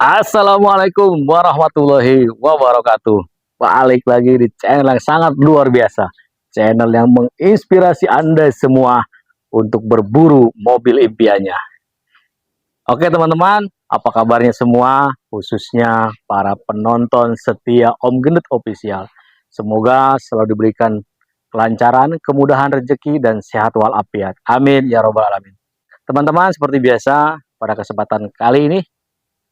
Assalamualaikum warahmatullahi wabarakatuh. Balik lagi di channel yang sangat luar biasa. Channel yang menginspirasi Anda semua untuk berburu mobil impiannya. Oke teman-teman, apa kabarnya semua? Khususnya para penonton setia Om Gendut Official. Semoga selalu diberikan kelancaran, kemudahan rezeki, dan sehat walafiat. Amin ya robbal alamin. Teman-teman, seperti biasa, pada kesempatan kali ini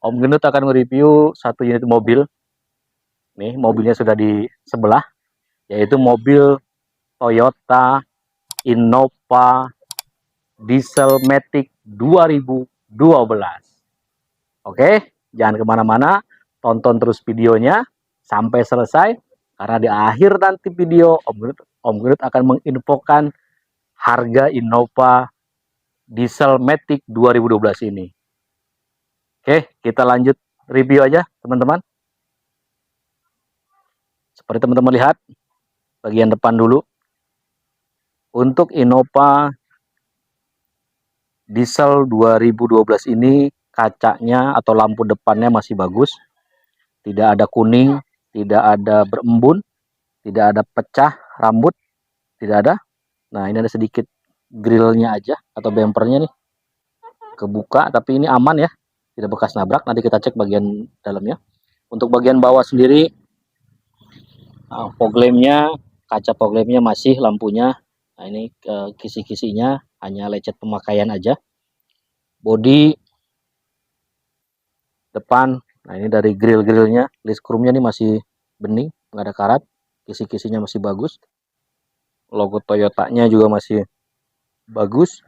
Om Gendut akan mereview satu unit mobil. Nih, mobilnya sudah di sebelah, yaitu mobil Toyota Innova Diesel Matic 2012. Oke, jangan kemana-mana, tonton terus videonya sampai selesai, karena di akhir nanti video Om Gendut akan menginfokan harga Innova Diesel Matic 2012 ini. Oke, kita lanjut review aja teman-teman. Seperti teman-teman lihat, bagian depan dulu. Untuk Innova Diesel 2012 ini kacanya atau lampu depannya masih bagus. Tidak ada kuning, tidak ada berembun, tidak ada pecah rambut, tidak ada. Nah, ini ada sedikit grillnya aja atau bempernya nih. Kebuka, tapi ini aman ya. Tidak bekas nabrak. Nanti kita cek bagian dalamnya. Untuk bagian bawah sendiri, fog lampnya, kaca fog lampnya masih, lampunya. Nah, ini kisi-kisinya hanya lecet pemakaian aja. Bodi depan, nah ini dari grill-grillnya, list chrome-nya ini masih bening, nggak ada karat. Kisi-kisinya masih bagus. Logo Toyotanya juga masih bagus.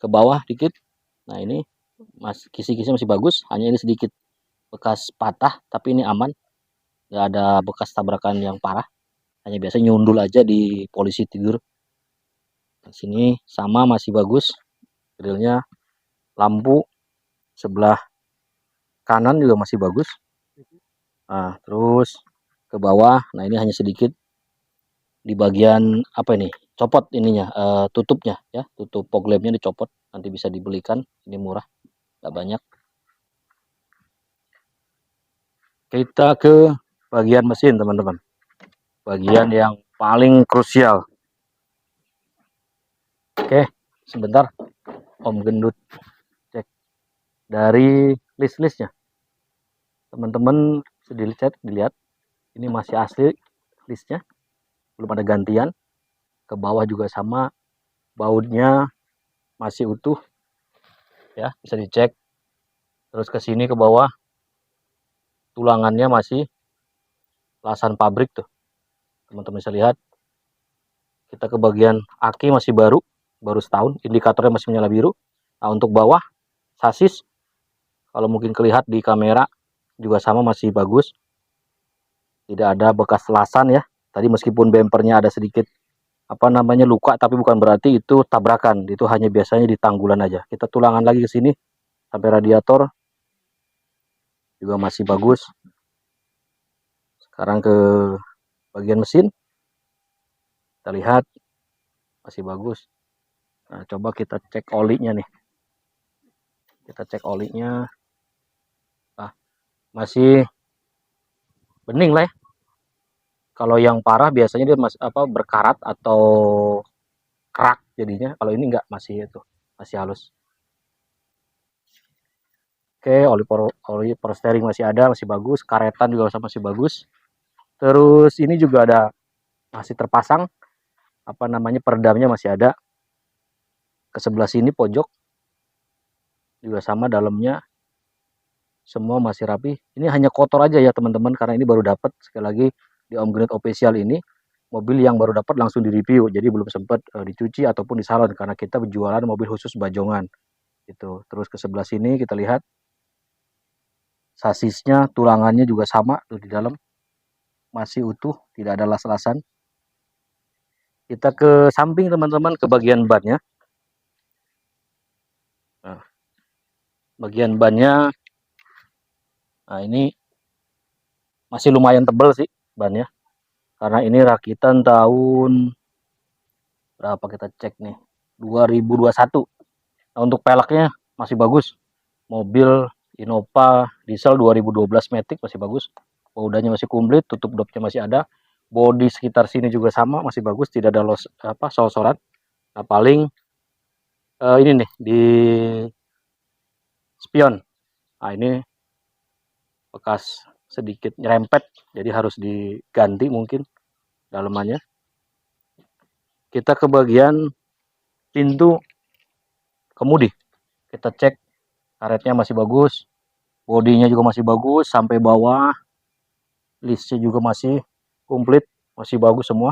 Ke bawah dikit, nah ini kisi-kisi masih bagus, hanya ini sedikit bekas patah, tapi ini aman, nggak ada bekas tabrakan yang parah, hanya biasa nyundul aja di polisi tidur. Di sini sama masih bagus grillnya. Lampu sebelah kanan juga masih bagus. Nah, terus ke bawah, nah ini hanya sedikit di bagian apa ini, copot ininya, tutupnya ya, tutup fog lampnya dicopot, nanti bisa dibelikan, ini murah, nggak banyak. Kita ke bagian mesin teman-teman, bagian yang paling krusial. Oke, sebentar Om Gendut cek dari list-listnya. Teman-teman dilihat, ini masih asli listnya, belum ada gantian. Ke bawah juga sama, bautnya masih utuh ya, bisa dicek. Terus ke sini ke bawah, tulangannya masih lasan pabrik tuh, teman-teman bisa lihat. Kita ke bagian aki masih baru setahun, indikatornya masih menyala biru. Nah, untuk bawah sasis, kalau mungkin kelihatan di kamera juga sama, masih bagus, tidak ada bekas lasan ya. Tadi meskipun bempernya ada sedikit apa namanya luka, tapi bukan berarti itu tabrakan, itu hanya biasanya di tanggulan aja. Kita tulangan lagi ke sini sampai radiator juga masih bagus. Sekarang ke bagian mesin, kita lihat masih bagus. Nah, coba kita cek olinya nih, kita cek olinya. Nah, masih bening lah ya. Kalau yang parah biasanya dia berkarat atau kerak jadinya. Kalau ini enggak, masih itu, masih halus. Oke, oli power steering masih ada, masih bagus. Karetan juga masih bagus. Terus ini juga ada, masih terpasang apa namanya, peredamnya masih ada. Ke sebelah sini pojok juga sama, dalamnya semua masih rapi. Ini hanya kotor aja ya teman-teman, karena ini baru dapat. Sekali lagi, di Om Gendut Official ini mobil yang baru dapat langsung di review, jadi belum sempat dicuci ataupun di salon, karena kita berjualan mobil khusus bajongan gitu. Terus ke sebelah sini kita lihat sasisnya, tulangannya juga sama tuh, di dalam masih utuh, tidak ada las-lasan. Kita ke samping teman-teman, ke bagian bannya. Nah, bagian bannya, nah ini masih lumayan tebal sih bannya, karena ini rakitan tahun berapa, kita cek nih, 2021. Nah, untuk peleknya masih bagus, mobil Innova diesel 2012 Matic masih bagus. Udahnya masih komplit, tutup dopnya masih ada. Bodi sekitar sini juga sama, masih bagus, tidak ada sor-soran. Nah, paling ini nih di spion. Nah, ini bekas sedikit nyerempet, jadi harus diganti mungkin dalamannya. Kita ke bagian pintu kemudi. Kita cek karetnya masih bagus, bodinya juga masih bagus sampai bawah. Listnya juga masih komplit, masih bagus semua.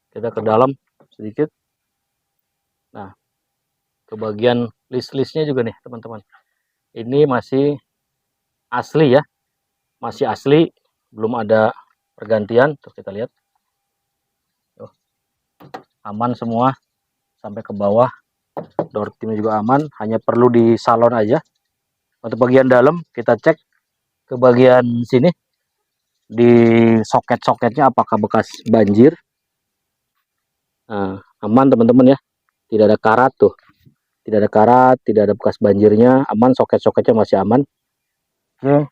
Kita ke dalam sedikit. Nah, ke bagian list-listnya juga nih teman-teman. Ini masih asli ya, masih asli, belum ada pergantian. Terus kita lihat, aman semua sampai ke bawah. Door trimnya juga aman, hanya perlu di salon aja. Untuk bagian dalam kita cek ke bagian sini, di soket-soketnya apakah bekas banjir. Nah, aman teman-teman ya, tidak ada karat tuh, tidak ada karat, tidak ada bekas banjirnya, aman. Soket-soketnya masih aman. Oke,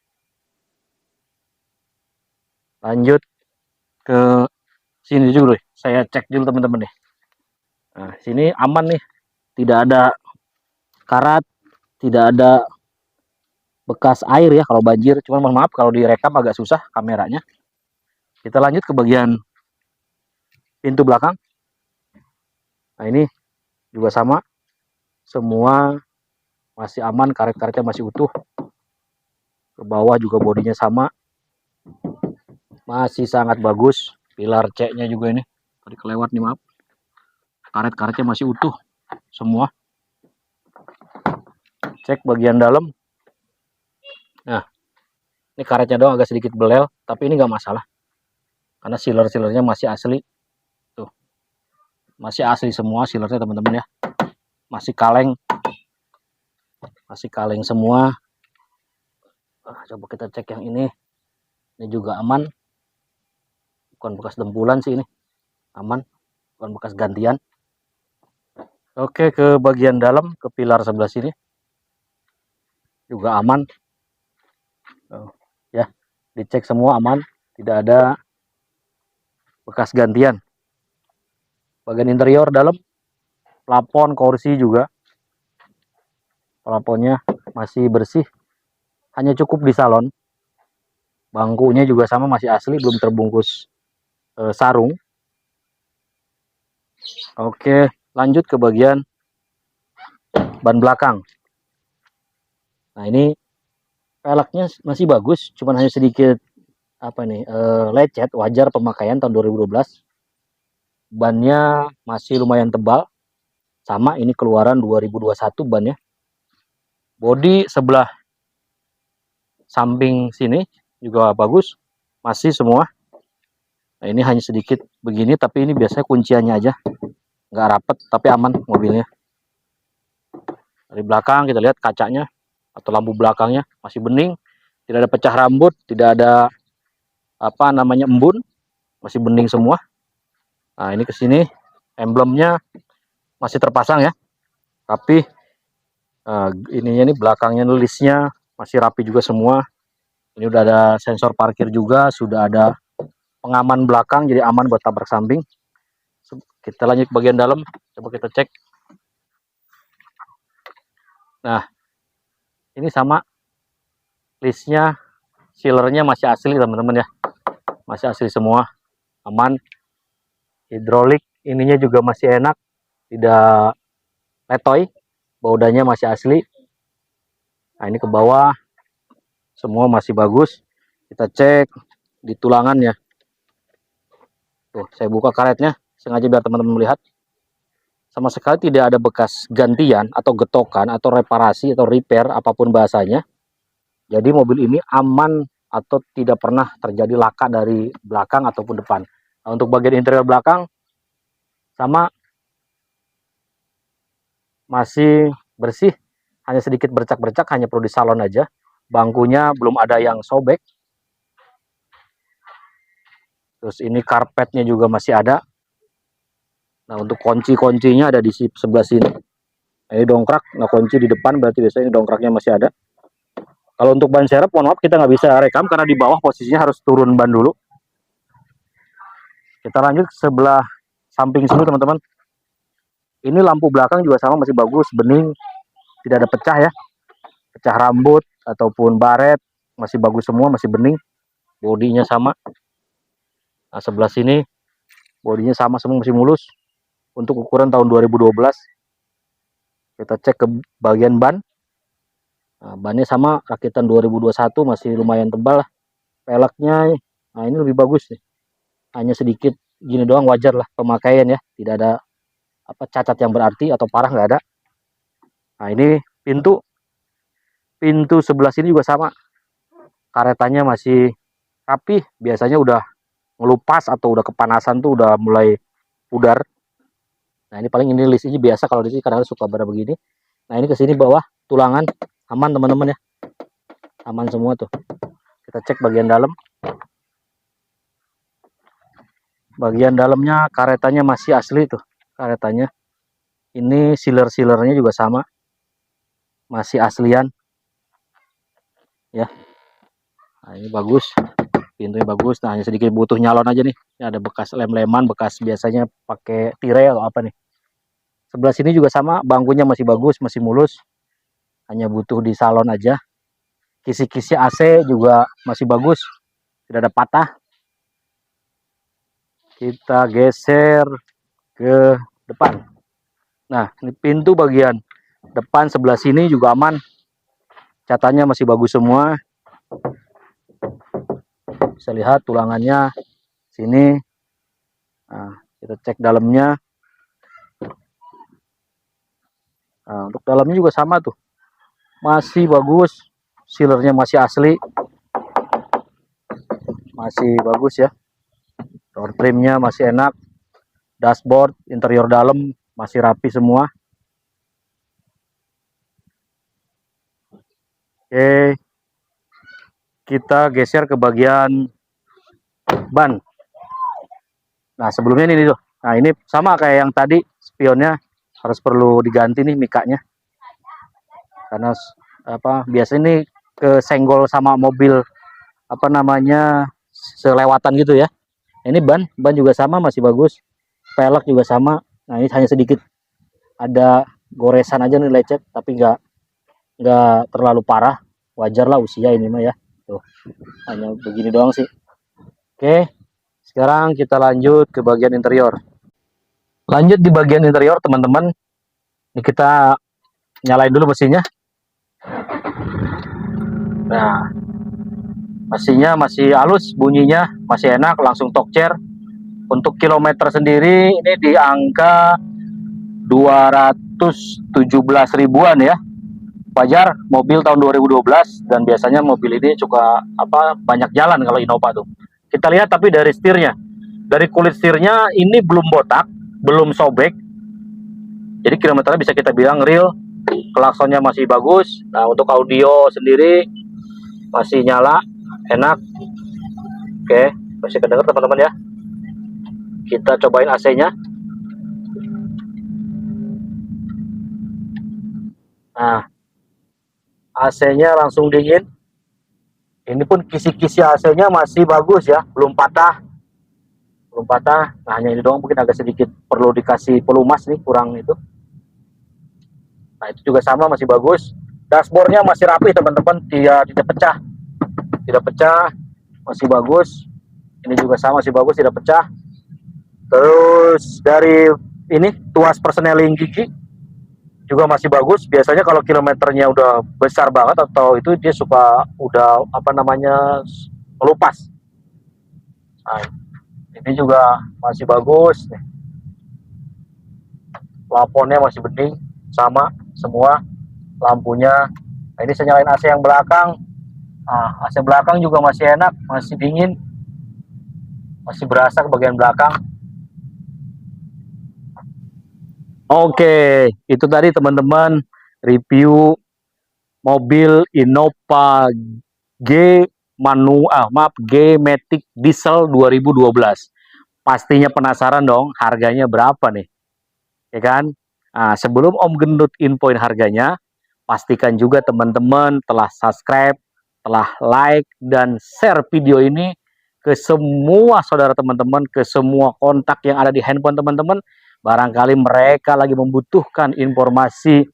lanjut ke sini dulu, saya cek dulu teman-teman nih. Nah, sini aman nih, tidak ada karat, tidak ada bekas air ya kalau banjir. Cuman mohon maaf kalau direkam agak susah kameranya. Kita lanjut ke bagian pintu belakang. Nah, ini juga sama, semua masih aman, karet-karetnya masih utuh. Ke bawah juga bodinya sama, masih sangat bagus. Pilar C-nya juga ini tadi kelewat nih, maaf. Karet-karetnya masih utuh semua. Cek bagian dalam. Nah, ini karetnya doang agak sedikit belel, tapi ini nggak masalah karena sealer-sealernya masih asli. Tuh, masih asli semua sealernya teman-teman ya, masih kaleng, semua. Coba kita cek yang ini juga aman, bukan bekas dempulan sih, ini aman, bukan bekas gantian. Oke, ke bagian dalam, ke pilar sebelah sini juga aman. Ya, dicek semua aman, tidak ada bekas gantian. Bagian interior dalam, plafon, kursi juga, plafonnya masih bersih, hanya cukup di salon. Bangkunya juga sama, masih asli, belum terbungkus sarung. Oke, lanjut ke bagian ban belakang. Nah, ini peleknya masih bagus, cuman hanya sedikit lecet, wajar pemakaian tahun 2012. Bannya masih lumayan tebal, sama ini keluaran 2021 bannya. Bodi sebelah samping sini juga bagus, masih semua. Nah, ini hanya sedikit begini, tapi ini biasanya kunciannya aja, nggak rapet, tapi aman mobilnya. Dari belakang kita lihat kacanya atau lampu belakangnya masih bening, tidak ada pecah rambut, tidak ada embun, masih bening semua. Nah, ini kesini emblemnya masih terpasang ya, tapi ininya nih belakangnya, listnya masih rapi juga semua. Ini udah ada sensor parkir juga, sudah ada pengaman belakang, jadi aman buat tabrak samping. Kita lanjut ke bagian dalam, coba kita cek. Nah, ini sama, listnya, sealernya masih asli teman-teman ya, masih asli semua, aman. Hidrolik ininya juga masih enak, tidak letoy, baudanya masih asli. Nah, ini ke bawah semua masih bagus. Kita cek di tulangannya. Tuh, saya buka karetnya sengaja biar teman-teman melihat. Sama sekali tidak ada bekas gantian atau getokan atau reparasi atau repair, apapun bahasanya. Jadi mobil ini aman atau tidak pernah terjadi laka dari belakang ataupun depan. Nah, untuk bagian interior belakang sama, masih bersih, hanya sedikit bercak-bercak, hanya perlu di salon aja. Bangkunya belum ada yang sobek. Terus ini karpetnya juga masih ada. Nah, untuk kunci-kuncinya ada di sebelah sini. Ini dongkrak, nggak kunci di depan, berarti biasanya dongkraknya masih ada. Kalau untuk ban serep, mohon maaf kita nggak bisa rekam karena di bawah posisinya harus turun ban dulu. Kita lanjut ke sebelah samping sini teman-teman. Ini lampu belakang juga sama, masih bagus, bening, tidak ada pecah ya. Pecah rambut ataupun baret, masih bagus semua, masih bening. Bodinya sama. Nah, sebelah sini bodinya sama semua, masih mulus. Untuk ukuran tahun 2012. Kita cek ke bagian ban. Nah, bannya sama, rakitan 2021, masih lumayan tebal lah. Peleknya, nah ini lebih bagus nih. Hanya sedikit gini doang, wajar lah pemakaian ya. Tidak ada apa cacat yang berarti atau parah, nggak ada. Nah ini pintu sebelah sini juga sama. Karetannya masih rapi. Biasanya udah ngelupas atau udah kepanasan tuh udah mulai pudar. Nah ini paling ini listnya biasa, kalau di sini kadang suka pada begini. Nah ini ke sini bawah tulangan aman teman-teman ya. Aman semua tuh. Kita cek bagian dalam. Bagian dalamnya karetannya masih asli tuh. Karetannya. Ini sealer-sealernya juga sama. Masih aslian. Ya. Nah, ini bagus. Pintunya bagus. Nah, hanya sedikit butuh nyalon aja nih. Ini ada bekas lem-leman, bekas biasanya pakai tirai atau apa nih. Sebelah sini juga sama, bangkunya masih bagus, masih mulus. Hanya butuh di salon aja. Kisi-kisi AC juga masih bagus. Tidak ada patah. Kita geser ke depan. Nah, ini pintu bagian depan sebelah sini juga aman. Catanya masih bagus semua. Bisa lihat tulangannya sini. Nah, kita cek dalamnya. Nah, untuk dalamnya juga sama tuh. Masih bagus. Sealernya masih asli. Masih bagus ya. Door trimnya masih enak. Dashboard, interior dalam masih rapi semua. Oke. Kita geser ke bagian ban. Nah, sebelumnya ini tuh. Nah, ini sama kayak yang tadi, spionnya harus perlu diganti nih mikanya. Karena apa biasanya ini kesenggol sama mobil apa namanya selewatan gitu ya. Ini ban juga sama, masih bagus. Pelek juga sama. Nah, ini hanya sedikit ada goresan aja nih, lecet, tapi nggak terlalu parah. Wajar lah usia ini mah ya. Tuh. Hanya begini doang sih. Oke. Sekarang kita lanjut ke bagian interior. Lanjut di bagian interior, teman-teman. Ini kita nyalain dulu mesinnya. Nah, mesinnya masih halus, bunyinya masih enak, langsung talk chair. Untuk kilometer sendiri ini di angka 217 ribuan ya. Wajar, mobil tahun 2012 dan biasanya mobil ini suka apa banyak jalan kalau Innova tuh. Kita lihat tapi dari setirnya. Dari kulit setirnya ini belum botak, belum sobek. Jadi kilometernya bisa kita bilang real. Klaksonnya masih bagus. Nah, untuk audio sendiri masih nyala, enak. Oke, masih kedengar teman-teman ya. Kita cobain AC-nya. Nah, AC-nya langsung dingin. Ini pun kisi-kisi AC-nya masih bagus ya, belum patah. Belum patah. Nah, hanya ini doang mungkin agak sedikit perlu dikasih pelumas nih, kurang itu. Nah, itu juga sama, masih bagus. Dashboardnya masih rapi teman-teman, tidak pecah. Tidak pecah, masih bagus. Ini juga sama, masih bagus, tidak pecah. Terus dari ini tuas persneling gigi juga masih bagus. Biasanya kalau kilometernya udah besar banget atau itu dia suka udah apa namanya melupas. Nah, ini juga masih bagus. Plafonnya masih bening, sama semua lampunya. Nah, ini saya nyalain AC yang belakang. Nah, AC belakang juga masih enak, masih dingin, masih berasa ke bagian belakang. Oke, itu tadi teman-teman review mobil Innova G Matic Diesel 2012. Pastinya penasaran dong harganya berapa nih, ya kan? Nah, sebelum Om Gendut infoin harganya, pastikan juga teman-teman telah subscribe, telah like, dan share video ini ke semua saudara teman-teman, ke semua kontak yang ada di handphone teman-teman. Barangkali mereka lagi membutuhkan informasi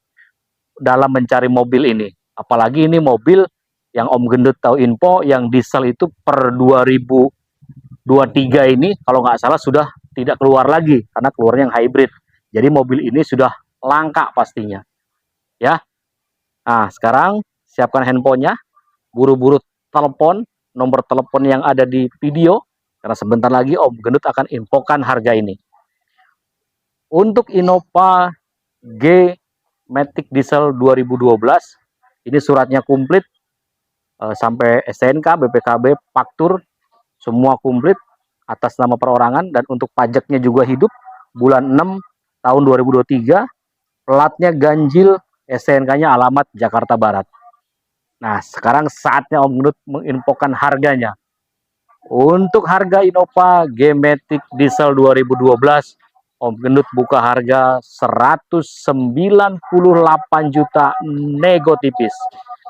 dalam mencari mobil ini. Apalagi ini mobil yang Om Gendut tahu info, yang diesel itu per 2023 ini, kalau nggak salah sudah tidak keluar lagi, karena keluarnya yang hybrid. Jadi mobil ini sudah langka pastinya. Ya, nah sekarang siapkan handphonenya, buru-buru telepon nomor telepon yang ada di video, karena sebentar lagi Om Gendut akan infokan harga ini. Untuk Innova G Matic Diesel 2012, ini suratnya komplit, sampai STNK, BPKB, faktur, semua komplit atas nama perorangan, dan untuk pajaknya juga hidup, bulan 6 tahun 2023, platnya ganjil, STNK-nya alamat Jakarta Barat. Nah, sekarang saatnya Om Gendut menginfokan harganya. Untuk harga Innova G Matic Diesel 2012, Om Gendut buka harga 198 juta nego tipis.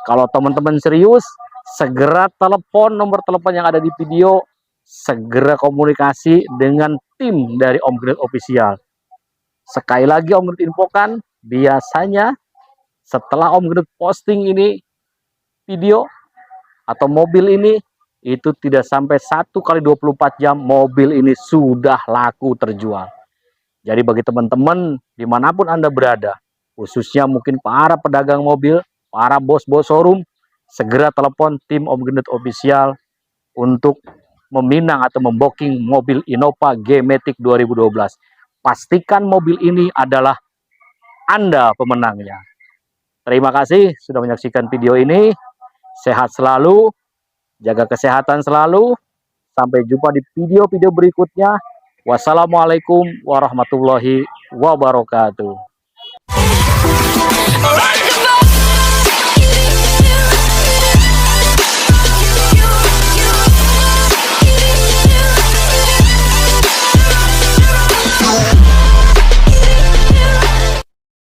Kalau teman-teman serius, segera telepon nomor telepon yang ada di video, segera komunikasi dengan tim dari Om Gendut Official. Sekali lagi Om Gendut infokan, biasanya setelah Om Gendut posting ini video atau mobil ini, itu tidak sampai 1 kali 24 jam mobil ini sudah laku terjual. Jadi bagi teman-teman dimanapun Anda berada, khususnya mungkin para pedagang mobil, para bos-bos showroom, segera telepon tim Om Gendut Official untuk meminang atau membooking mobil Innova G Matic 2012. Pastikan mobil ini adalah Anda pemenangnya. Terima kasih sudah menyaksikan video ini. Sehat selalu, jaga kesehatan selalu. Sampai jumpa di video-video berikutnya. Wassalamualaikum warahmatullahi wabarakatuh.